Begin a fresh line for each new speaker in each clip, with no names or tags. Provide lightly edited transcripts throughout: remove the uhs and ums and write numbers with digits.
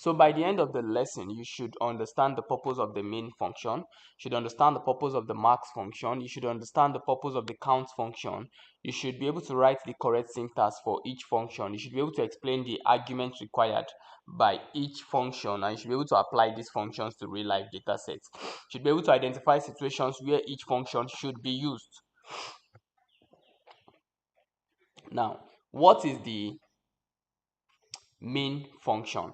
So by the end of the lesson, you should understand the purpose of the main function, you should understand the purpose of the max function, you should understand the purpose of the count function, you should be able to write the correct syntax for each function, you should be able to explain the arguments required by each function, and you should be able to apply these functions to real life data sets. You should be able to identify situations where each function should be used. Now, what is the main function?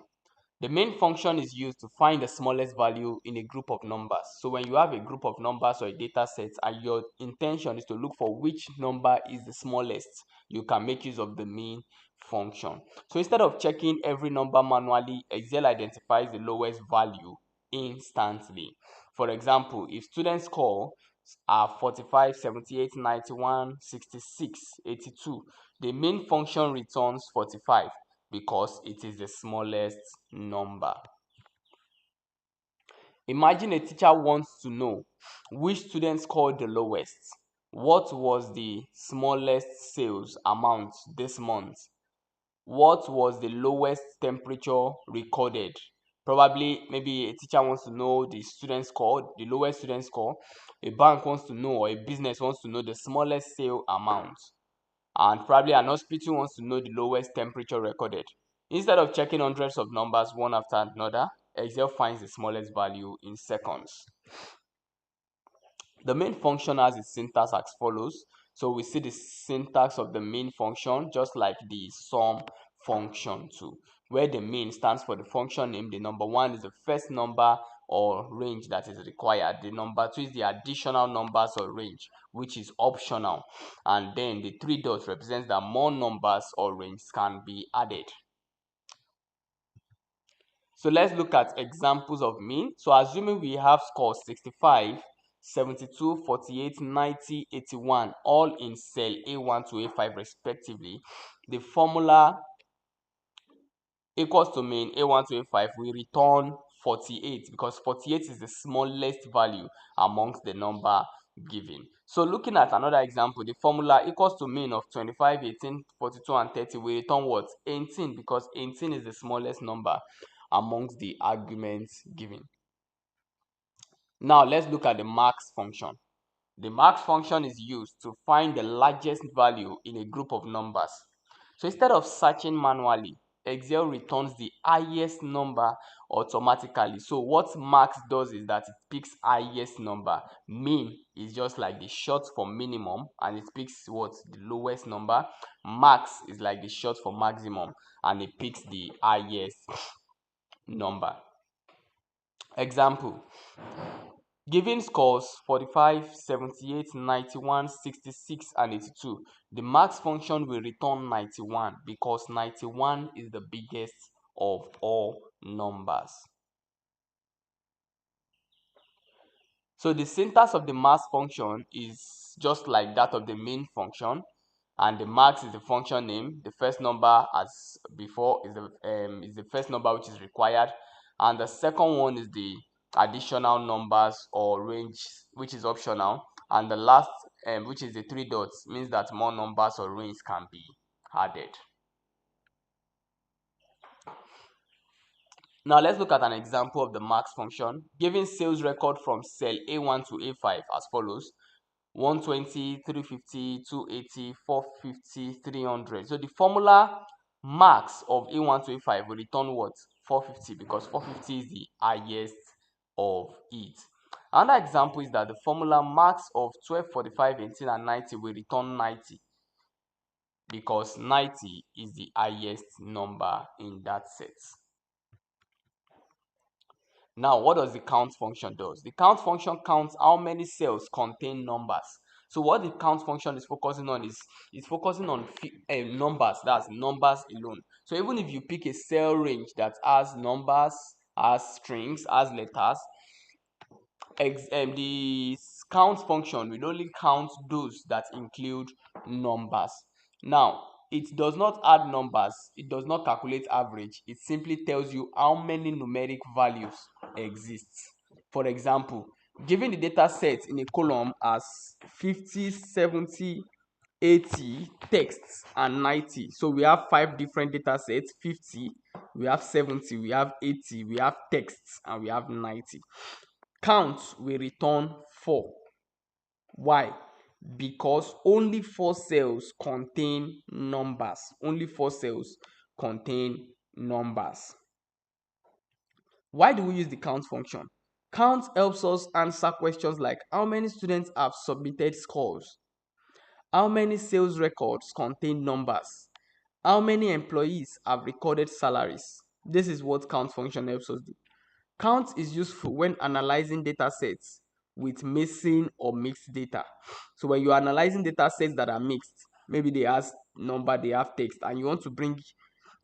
The main function is used to find the smallest value in a group of numbers. So when you have a group of numbers or a data set and your intention is to look for which number is the smallest, you can make use of the main function. So instead of checking every number manually, Excel identifies the lowest value instantly. For example, if student score are 45, 78, 91, 66, 82, the main function returns 45 because it is the smallest number. Imagine a teacher wants to know which student scored the lowest. What was the smallest sales amount this month? What was the lowest temperature recorded? Probably, maybe a teacher wants to know the student score, the lowest student score. A bank wants to know, or a business wants to know the smallest sale amount. And probably an hospital wants to know the lowest temperature recorded. Instead of checking hundreds of numbers one after another, Excel finds the smallest value in seconds. The main function has its syntax as follows. So we see the syntax of the main function just like the sum function too, where the main stands for the function name. The number one is the first number or range that is required. The number two is the additional numbers or range, which is optional. And then the three dots represents that more numbers or range can be added. So let's look at examples of mean. So assuming we have scores 65, 72, 48, 90, 81, all in cell A1 to A5 respectively, the formula equals to mean A1 to A5 will return 48 because 48 is the smallest value amongst the number given. So looking at another example, the formula equals to mean of 25, 18, 42 and 30 will return what? 18 because 18 is the smallest number amongst the arguments given. Now let's look at the max function. The max function is used to find the largest value in a group of numbers. So instead of searching manually, Excel returns the highest number automatically. So what max does is that it picks highest number. Min is just like the short for minimum and it picks what? The lowest number. Max is like the short for maximum and it picks the highest number. Example. Given scores 45, 78, 91, 66 and 82, the max function will return 91 because 91 is the biggest of all numbers. So the syntax of the max function is just like that of the main function, and the max is the function name. The first number, as before, is the first number which is required, and the second one is the additional numbers or range which is optional, and the last which is the three dots means that more numbers or range can be added. Now let's look at an example of the max function. Given sales record from cell A1 to A5 as follows: 120, 350, 280, 450, 300. So the formula max of A1 to A5 will return what? 450 because 450 is the highest of it. Another example is that the formula max of 12, 45, 18 and 90 will return 90 because 90 is the highest number in that set. Now, what does the count function do? The count function counts how many cells contain numbers. So what the count function is focusing on is focusing on numbers, that's numbers alone. So even if you pick a cell range that has numbers, has strings, has letters, the count function will only count those that include numbers. Now, it does not add numbers, it does not calculate average, it simply tells you how many numeric values exist. For example, given the data set in a column as 50, 70, 80, texts and 90. So we have 5 different data sets: 50, we have 70, we have 80, we have texts, and we have 90. Count will return 4. Why? Because only 4 cells contain numbers. Only 4 cells contain numbers. Why do we use the count function? Count helps us answer questions like how many students have submitted scores, how many sales records contain numbers, how many employees have recorded salaries. This is what count function helps us do. Count is useful when analyzing data sets with missing or mixed data. So when you're analyzing data sets that are mixed, maybe they have number, they have text, and you want to bring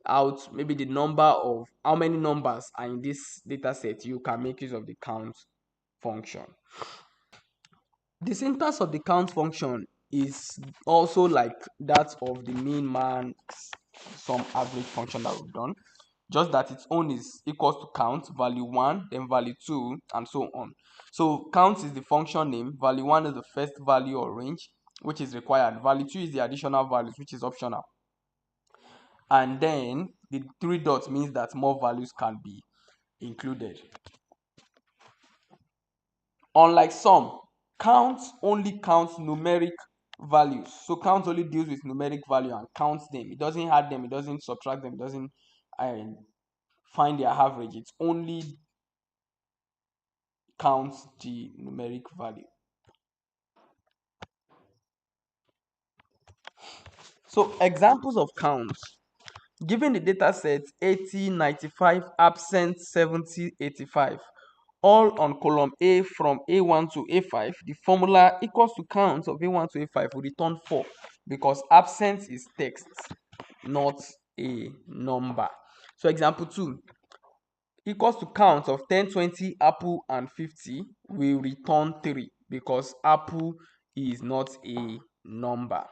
out maybe the number of how many numbers are in this data set, you can make use of the count function. The syntax of the count function is also like that of the min, max, sum, average function that we've done, just that its own is equals to count, value 1, then value 2, and so on. So count is the function name, value 1 is the first value or range, which is required, value 2 is the additional values, which is optional, and then the 3 dots means that more values can be included. Unlike sum, count only counts numeric values. So count only deals with numeric value and counts them. It doesn't add them, it doesn't subtract them, it doesn't find their average. It only counts the numeric value. So examples of counts. Given the data set 80, 95, absent 70, 85, all on column A from A1 to A5, the formula equals to count of A1 to A5 will return 4 because absent is text, not a number. So example 2 equals to count of 10, 20, apple, and 50 will return 3 because apple is not a number.